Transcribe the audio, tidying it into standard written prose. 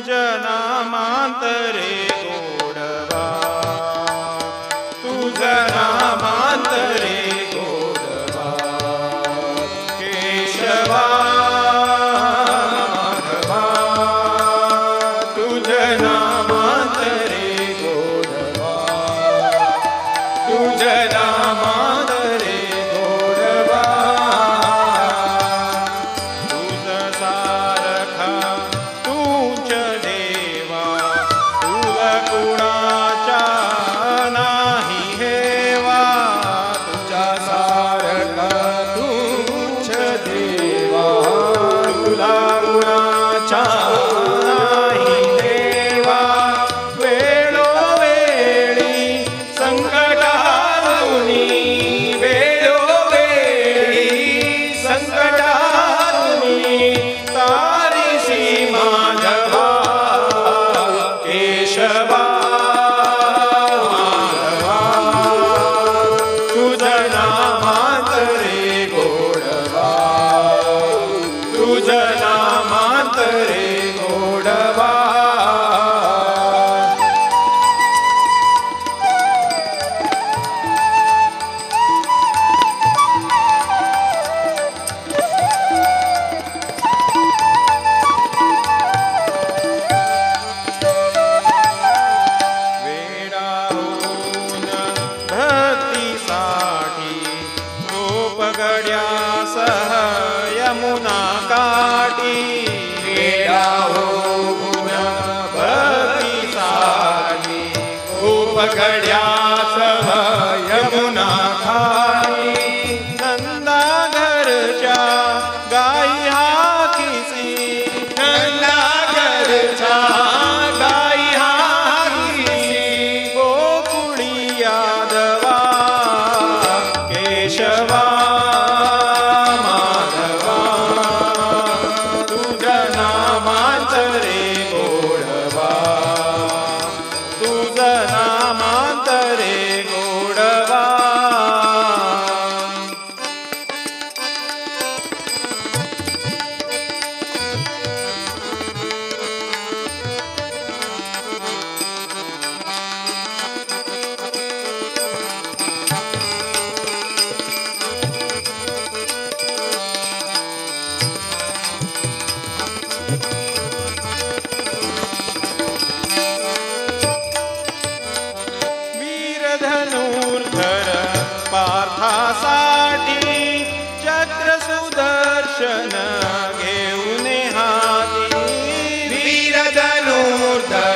तुझ नामांतरे गोडवा, तुझ नामांतरे गोडवा, केशवा माधवा, तुझ नामांतरे गोडवा, तुझ नामांतरे गोडवा, तुझ सारखा तुझ देवा, तुला कुणाचा नाही हेवा, तुझा सारखा तुझ देवा, तुला कुणाचा नाही देवा, वेळोवेळी संकटातुनी, वेळोवेळी संकटातुनी तारिसी माधवा, केशवा माधवा, तुझ नामांतरे गोडवा, तुझ नामांतरे गोडवा. वेडाहून भक्तीसाठी गोपगड्यासह यमुना काठी, वेडाहून भक्तीसाठी गोपगड्यासह यमुना काठी, नंदाघरच्या गाई हाकीसी, नंदाघरच्या गाई हाकीसी, गोकुळी यादवा, केशवा माधवा, तुझ नामांतरे गोडवा, तुझ नामांतरे गोडवा. वीरधनुर्धर पार्थासाठी चक्र सुदर्शन घेऊन हाती, वीरधनुर्धर